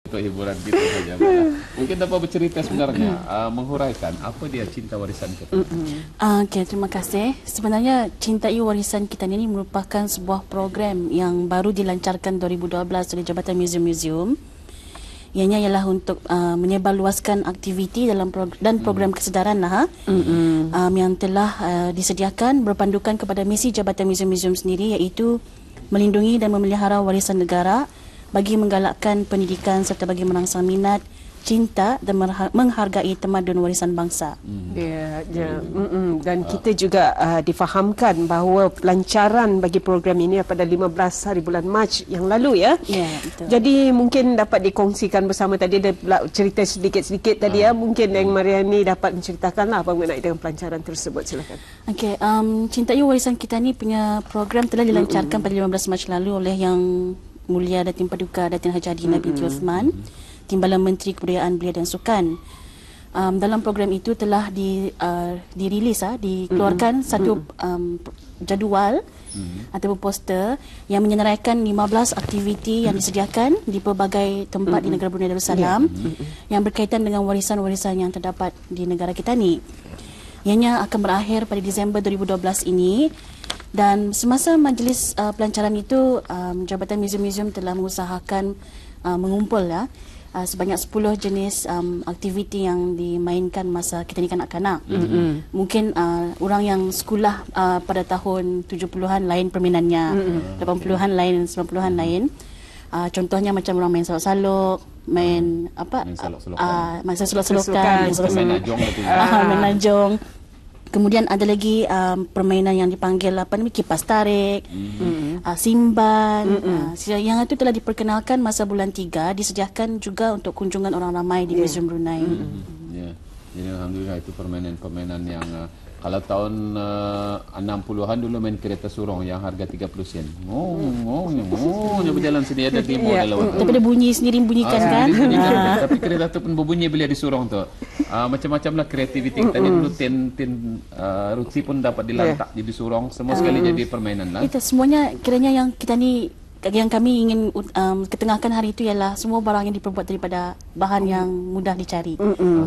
Untuk hiburan kita saja. Mungkin dapat bercerita sebenarnya, menghuraikan apa dia cinta warisan kita. Okey, terima kasih. Sebenarnya Cintai Warisan Kita ini merupakan sebuah program yang baru dilancarkan 2012 oleh Jabatan Museum-Museum. Ianya ialah untuk menyebarluaskan aktiviti dalam program kesedaran yang telah disediakan berpandukan kepada misi Jabatan Museum-Museum sendiri, iaitu melindungi dan memelihara warisan negara bagi menggalakkan pendidikan serta bagi merangsang minat, cinta dan menghargai tamadun warisan bangsa. Dan kita juga difahamkan bahawa pelancaran bagi program ini pada 15 hari bulan Mac yang lalu ya. Ya, betul. Jadi mungkin dapat dikongsikan bersama tadi, ada cerita sedikit-sedikit tadi ya. Mungkin yang Mariani dapat menceritakanlah apa mengenai dengan pelancaran tersebut, silakan. Okey, Cintai Warisan Kita ni punya program telah dilancarkan pada 15 Mac lalu oleh Yang Mulia Datin Paduka Datin Haji Adina binti Osman, Timbalan Menteri Kebudayaan Belia dan Sukan. Dalam program itu telah dirilis, dikeluarkan satu jadual ataupun poster yang menyenaraikan 15 aktiviti yang disediakan di pelbagai tempat di negara Brunei Darussalam yang berkaitan dengan warisan-warisan yang terdapat di negara kita ni. Ianya akan berakhir pada Disember 2012 ini. Dan semasa majlis pelancaran itu, Jabatan Museum-Museum telah mengusahakan mengumpul sebanyak 10 jenis aktiviti yang dimainkan masa kita ni kanak-kanak. Mungkin orang yang sekolah pada tahun 70-an lain permainannya, 80-an lain, 90-an lain. Contohnya macam orang main salok-salok, main salok-salokan, main najong. Kemudian ada lagi permainan yang dipanggil kipas tarik, simban. Yang itu telah diperkenalkan masa bulan 3, disediakan juga untuk kunjungan orang ramai di Museum Brunei. Jadi alhamdulillah itu permainan-permainan yang kalau tahun 60-an dulu main kereta surong yang harga 30 sen. Dia berjalan sini ada demo dalam. Tapi dia bunyi sendiri bunyikan kan? Tapi kereta tu pun berbunyi bila di surong tu. Macam-macam lah kreativiti kita ni dulu tin ruti pun dapat dilantak di surong, semua sekali jadi permainan lah. Itu semuanya kiranya yang kita ni, yang kami ingin ketengahkan hari itu ialah semua barang yang diperbuat daripada bahan yang mudah dicari,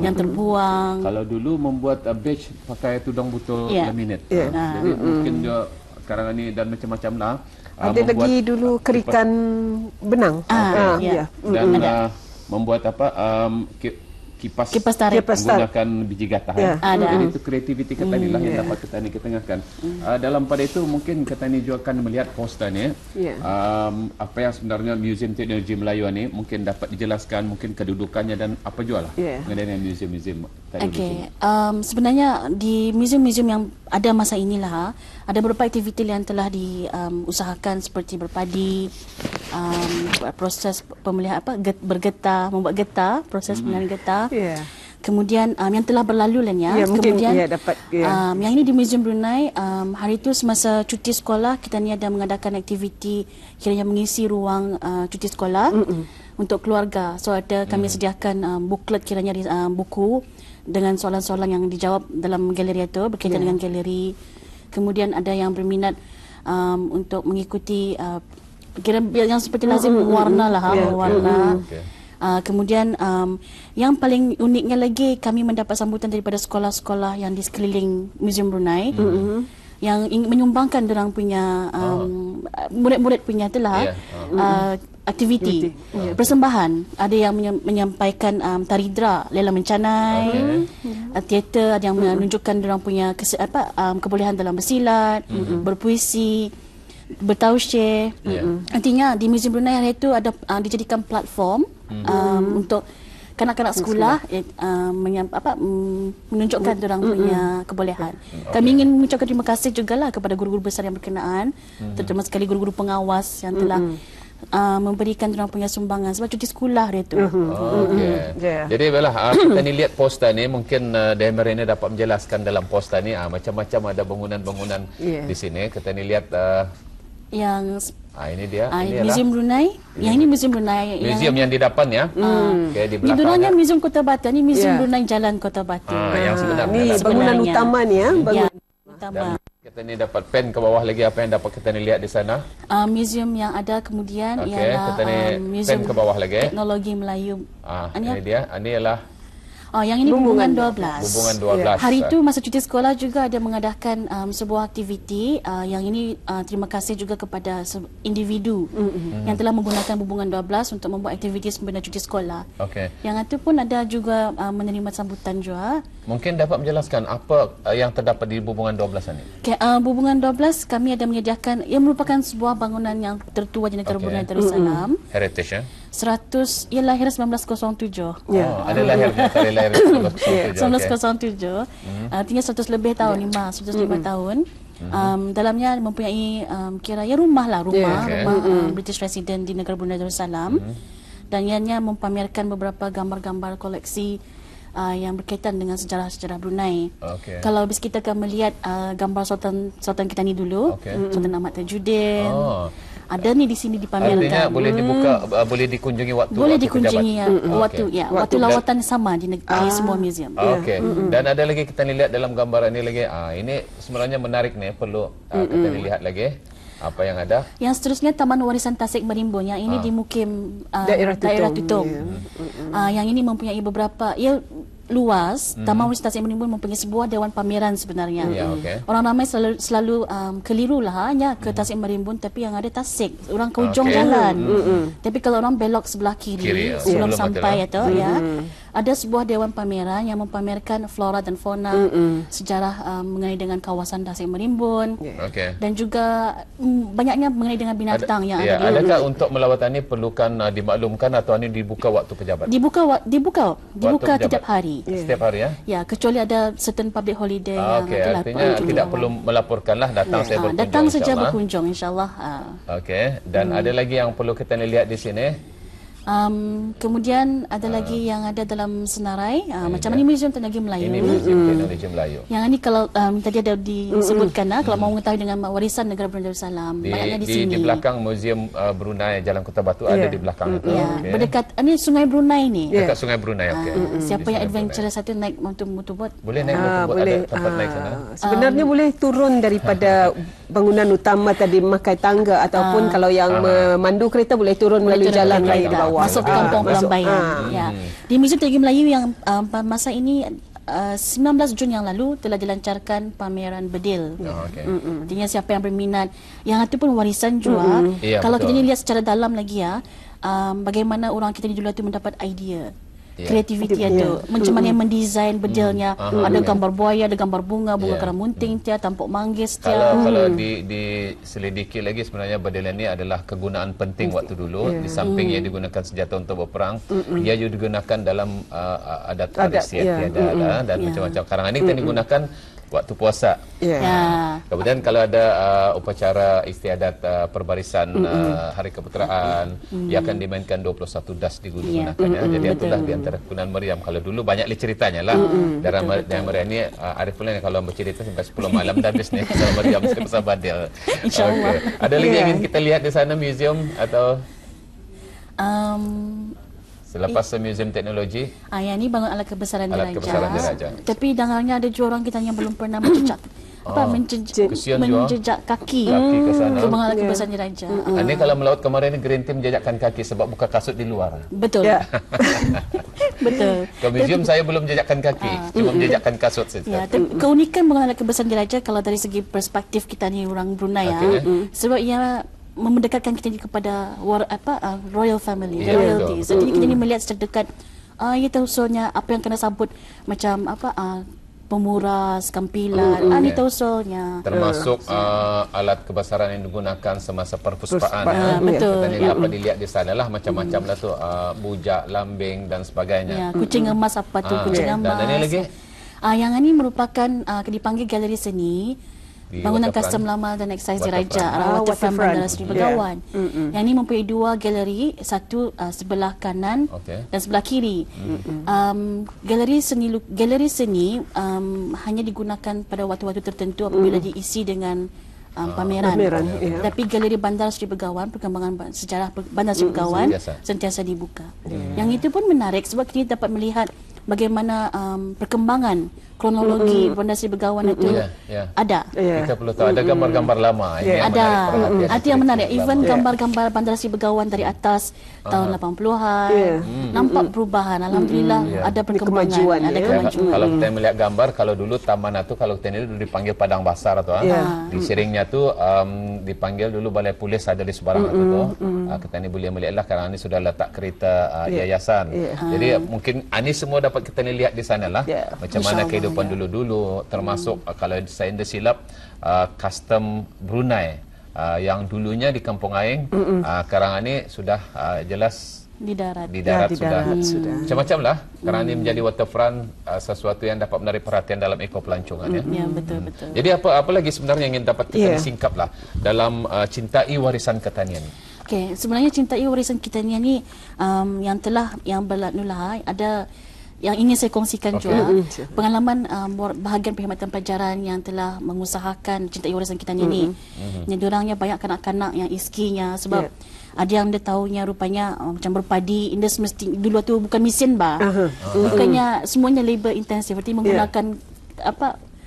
yang terbuang. Kalau dulu membuat badge pakai tudung botol laminate, jadi mungkin juga sekarang ni dan macam-macam lah. Ada lagi dulu kerikan benang. Dan membuat kipas tarik menggunakan biji gatah. Jadi itu kreativiti kita ni lah yang dapat kita ni ketengahkan. Dalam pada itu mungkin kita ni juga akan melihat poster ni. Apa yang sebenarnya Museum Teknologi Melayu ni mungkin dapat dijelaskan, mungkin kedudukannya dan apa juga lah mengenai museum-museum tadi. Sebenarnya di museum-museum yang ada masa inilah ada beberapa aktiviti yang telah diusahakan seperti berpadi, proses pemeliharaan bergetah, membuat getah, proses pemeliharaan getah. Kemudian yang telah berlalu kemudian yang ini di Museum Brunei, hari itu semasa cuti sekolah kita ni ada mengadakan aktiviti kiranya mengisi ruang cuti sekolah untuk keluarga. So ada kami sediakan booklet kiranya buku dengan soalan-soalan yang dijawab dalam galeri itu berkaitan dengan galeri. Kemudian ada yang berminat untuk mengikuti kira yang seperti lazim warna lah, warna. Kemudian yang paling uniknya lagi, kami mendapat sambutan daripada sekolah-sekolah yang di sekeliling Museum Brunei yang ingin menyumbangkan dorang punya murid-murid punya aktiviti persembahan. Ada yang menyampaikan tari dra, lela mencanai, teater, ada yang menunjukkan dorang punya kebolehan dalam bersilat, berpuisi, bertausyih. Artinya di Museum Brunei hari itu ada dijadikan platform untuk kanak-kanak sekolah menunjukkan dorang punya kebolehan. Kami ingin mengucapkan terima kasih jugalah kepada guru-guru besar yang berkenaan, terutama sekali guru-guru pengawas yang telah memberikan dorang punya sumbangan sebab cuti sekolah dia tu. Jadi baiklah, kita ni lihat poster ni, mungkin Demer ini dapat menjelaskan dalam poster ni macam-macam ada bangunan-bangunan di sini. Kita ni lihat yang ini dia, Museum Brunei. Yang ini Museum Brunei. Museum yang di depan ya. Di belakangnya Museum Kota Batu. Ini Museum Brunei Jalan Kota Batu. Yang sebenarnya ini bangunan utama ni ya. Utama. Kita ni dapat pen ke bawah lagi, apa yang dapat kita ni lihat di sana? Museum yang ada kemudian ialah kita ni Museum pen ke bawah lagi. Teknologi Melayu. Ini dia. Ini ialah yang ini Bumbungan 12. Bumbungan 12. Hari itu masa cuti sekolah juga ada mengadakan sebuah aktiviti. Yang ini terima kasih juga kepada individu yang telah menggunakan Bumbungan 12 untuk membuat aktiviti sempena cuti sekolah. Yang itu pun ada juga menerima sambutan juga. Mungkin dapat menjelaskan apa yang terdapat di Bumbungan 12 ini? Bumbungan 12 kami ada menyediakan, yang merupakan sebuah bangunan yang tertua di negara Brunei Darussalam. Heritage, ya? 100, ia lahir 1907. Ada lahirnya, tadi lahir 1907. Artinya 100 lebih tahun, 105 tahun. Dalamnya mempunyai rumah British resident di negara Brunei Darussalam. Dan ianya mempamerkan beberapa gambar-gambar koleksi yang berkaitan dengan sejarah-sejarah Brunei. Kalau kita akan melihat gambar Sultan kita ni dulu, Sultan Ahmad Tajuddin. Ada ni di sini dipamerkan. Artinya boleh dibuka, boleh dikunjungi waktu dikunjungi waktu lawatan sama di semua museum. Dan ada lagi kita lihat dalam gambaran ini lagi. Ini sebenarnya menarik nih, perlu kita lihat lagi. Apa yang ada? Yang seterusnya Taman Warisan Tasik Merimbun. Yang ini di Mukim Daerah Tutung. Yang ini mempunyai beberapa, luas. Taman Warisan Tasik Merimbun mempunyai sebuah dewan pameran sebenarnya. Orang ramai selalu keliru lah hanya ke Tasik Merimbun, tapi yang ada Tasik, orang ke ujung jalan. Tapi kalau orang belok sebelah kiri sebelum sampai ada sebuah dewan pameran yang mempamerkan flora dan fauna sejarah mengenai dengan kawasan Tasik Merimbun. Dan juga banyaknya mengenai dengan binatang yang ada. Adakah untuk melawatan ini perlukan dimaklumkan atau ini dibuka waktu pejabat? Dibuka setiap hari. Setiap hari, ya? Ya, kecuali ada certain public holiday yang artinya tidak perlu melaporkanlah, datang saya berkunjung. Datang saja berkunjung, insyaAllah. Dan ada lagi yang perlu kita lihat di sini. Kemudian ada lagi yang ada dalam senarai, macam ini Museum Teknologi Melayu. Ini Museum Teknologi Melayu. Yang ini kalau tadi ada disebutkan kalau mau mengetahui dengan warisan negara Brunei Darussalam, banyaknya di sini. Di belakang Museum Brunei Jalan Kota Batu ada di belakang itu. Berdekat ini Sungai Brunei ni. Dekat Sungai Brunei. Siapa yang adventurous satu naik motor-motor, boleh naik motor, ada tempat naik sana. Sebenarnya boleh turun daripada bangunan utama tadi memakai tangga, ataupun kalau yang memandu kereta boleh turun melalui jalan raya di bawah. Masuk ke kampung Pelambaian. Di Museum Teknologi Melayu yang masa ini 19 Jun yang lalu telah dilancarkan pameran bedil. Artinya siapa yang berminat, yang itu pun warisan juga. Kalau kita ni lihat secara dalam lagi bagaimana orang kita di dulu itu mendapat idea. Kreativiti itu, macam mana yang mendesain bedilnya. Ada gambar buaya, ada gambar bunga keramunting tampuk manggis Kalau diselidiki lagi, sebenarnya bedil ini adalah kegunaan penting waktu dulu. Di samping ia digunakan senjata untuk berperang, ia juga digunakan dalam adat tradisi tiada dan macam-macam. Sekarang ini kita digunakan waktu puasa. Kemudian kalau ada upacara istiadat perbarisan Hari Keputeraan, ia akan dimainkan 21 das digunakan. Jadi itulah di antara kegunaan meriam. Kalau dulu banyak ceritanya lah. Dalam meriam ini Arif pula kalau bercerita sampai 10 malam dah habis nih pasal meriam, pasal badil. InsyaAllah. Ada lagi yang ingin kita lihat di sana, museum atau selepas Museum Teknologi? Yang ini bangun alat kebesaran diraja. Tapi dengarnya ada juga orang kita yang belum pernah menjejak kaki ke sana. Bangun alat kebesaran diraja. Ini kalau melaut kemarin Green Team menjejakkan kaki sebab buka kasut di luar. Betul. Betul. Ke museum saya belum menjejakkan kaki, cuma menjejakkan kasut saja. Keunikan bangun alat kebesaran diraja kalau dari segi perspektif kita ni orang Brunei sebab ia mendekatkan kita kepada royal family, royalty. Jadi kita ni melihat secara dekat ia tahu soalnya apa yang kena sambut macam pemuras, kampilan, ini tahu soalnya. Termasuk alat kebesaran yang digunakan semasa perpuspaan. Betul. Kita ni dapat dilihat di sana lah macam-macam lah tu, bujak, lambing dan sebagainya. Kucing emas apa tu kucing emas. Dan ini lagi? Yang ini merupakan dipanggil galeri seni. Bangunan custom lama dan eksis diraja Waterfront Bandara Seri Begawan. Yang ini mempunyai dua galeri, satu sebelah kanan dan sebelah kiri. Galeri seni hanya digunakan pada waktu-waktu tertentu apabila diisi dengan pameran. Tapi galeri Bandar Seri Begawan, perkembangan sejarah Bandar Seri Begawan sentiasa dibuka. Yang itu pun menarik sebab kita dapat melihat bagaimana perkembangan kronologi Bandar Seri Begawan itu ada. Kita perlu tahu ada gambar-gambar lama. Ada. Itu yang menarik. Even gambar-gambar Bandar Seri Begawan dari atas tahun 80-an nampak perubahan. Alhamdulillah ada perkembangan, ada kemajuan. Kalau kita melihat gambar, kalau dulu taman itu kalau kita ini dulu dipanggil Padang Basar tu. Di Seringnya tu dipanggil dulu Balai Polis ada di sebarang itu tu. Kita ni boleh melihatlah kerana ini sudah letak kereta yayasan. Jadi mungkin ini semua dapat kita ni lihat di sanalah macam mana kehidupan dulu-dulu, termasuk kalau saya tidak silap custom Brunei yang dulunya di Kampung Aing, sekarang ini sudah jelas di darat. Di darat sudah. Macam-macam lah. Kerana ini menjadi waterfront sesuatu yang dapat menarik perhatian dalam eko pelancongan. Ya, betul. Jadi apa lagi sebenarnya yang ingin dapat kita singkap lah dalam cintai warisan ketanian ini? Okey, sebenarnya cintai warisan ketanian ni yang berlalu lah, ada yang ingin saya kongsikan juga pengalaman bahagian perkhidmatan pelajaran yang telah mengusahakan cintai warisan ketanian ni. Yang diorangnya banyak kanak-kanak yang iskinya sebab ada yang dia tahunya rupanya macam berpadi indah semesti dulu tu bukan mesin bukannya semuanya labor intensif, seperti menggunakan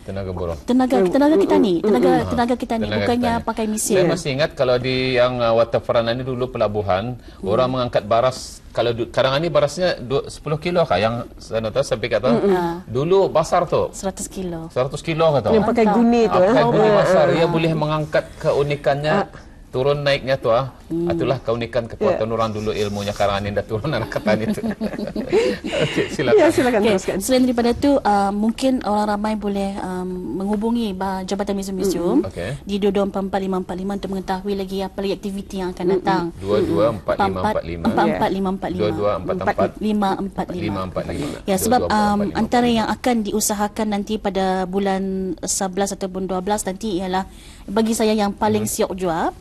tenaga buruh. Tenaga kita ni, tenaga kita ni bukannya pakai mesin. Saya masih ingat kalau di yang waterfront ini dulu pelabuhan, orang mengangkat baras. Kalau sekarang ini barasnya 10 kilo kah yang saya tahu sampai kata dulu besar tu 100 kilo. 100 kilo kata. Yang pakai guni tu. Pakai guni besar, ia boleh mengangkat keunikannya. Turun naiknya tu itulah keunikan kekuatan orang dulu ilmunya karena ini dah turun anak kata itu. Okey, silakan teruskan. Selain daripada itu mungkin orang ramai boleh menghubungi Jabatan Museum di 2244 untuk mengetahui lagi apa lagi aktiviti yang akan datang. 224545 Ya, sebab antara yang akan diusahakan nanti pada bulan 11 ataupun 12 nanti ialah bagi saya yang paling siap jawab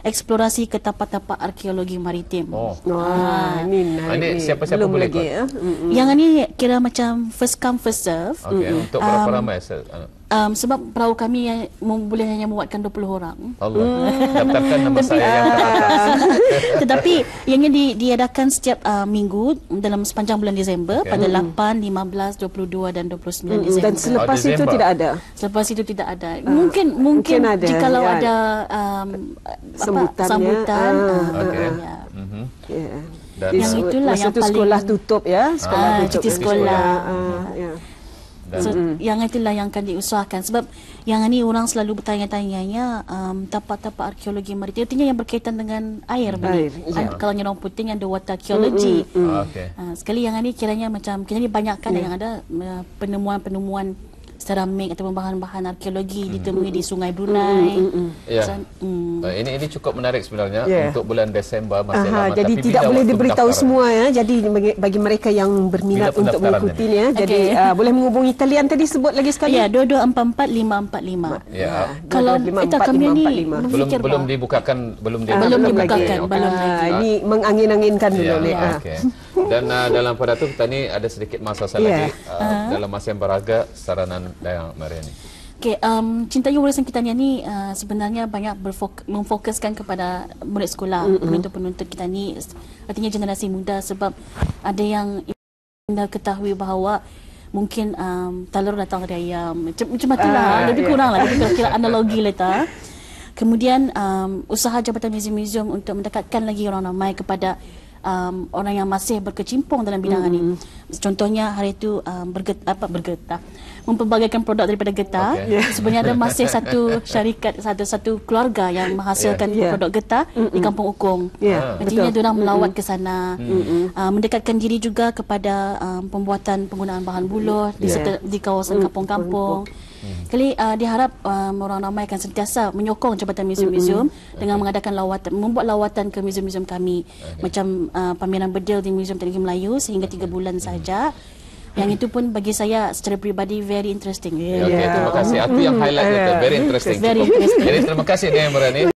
eksplorasi ke tapak-tapak arkeologi maritim. Ini siapa-siapa boleh ikut? Yang ini kira macam first come first serve. Untuk berapa ramai? Sebab perahu kami yang boleh hanya muatkan 20 orang. Allah. Daftarkan nama saya yang teratas. Tetapi yang ini diadakan setiap minggu dalam sepanjang bulan Disember pada 8, 15, 22 dan 29 Disember. Dan selepas itu tidak ada. Selepas itu tidak ada. Mungkin ada, jikalau ada sambutan. Dan yang itulah yang paling sekolah tutup cuti sekolah. So, yang itulah yang akan diusahakan sebab yang ini orang selalu bertanya-tanya tapak-tapak arkeologi maritim artinya yang berkaitan dengan air. Kalau orang Puting yang ada water archaeology. Sekali yang ini kiranya macam kita ni banyakkan yang ada penemuan-penemuan seramik ataupun bahan-bahan arkeologi ditemui di Sungai Brunei. Ini cukup menarik sebenarnya untuk bulan Desember masih lama. Jadi tapi tidak boleh diberitahu semua Jadi bagi mereka yang berminat untuk mengikutinya, jadi boleh menghubungi talian tadi sebut lagi sekali. 2244 545. Kalau kita kami ni belum dibukakan lagi. Ini mengangin-anginkan dulu. Dan dalam pada itu kita ni ada sedikit masa lagi dalam masa yang beraga saranan Dayang Mariani. Cintai warisan ketanian ni sebenarnya banyak memfokuskan kepada murid sekolah, penuntut-penuntut kita ni, artinya generasi muda, sebab ada yang anda ketahui bahawa mungkin telur datang dari ayam, macam itulah, lebih kurang lah, kira analogi lah. Kemudian usaha Jabatan Museum untuk mendekatkan lagi orang ramai kepada orang yang masih berkecimpung dalam bidang ini. Contohnya hari itu bergetah, mempelbagaikan produk daripada getah. Sebenarnya ada masih satu syarikat, satu keluarga yang menghasilkan produk getah di Kampung Ukong. Artinya diorang melawat ke sana, mendekatkan diri juga kepada penggunaan bahan buluh di kawasan kampung-kampung. Kali diharap orang ramai akan sentiasa menyokong Jabatan Museum dengan mengadakan lawatan, membuat lawatan ke museum-museum kami, macam pameran bedil di Museum Teknologi Melayu sehingga 3 bulan saja. Yang itu pun bagi saya secara peribadi very interesting. Terima kasih. Itu yang highlight itu, very interesting. Jadi terima kasih Dayang Mariani.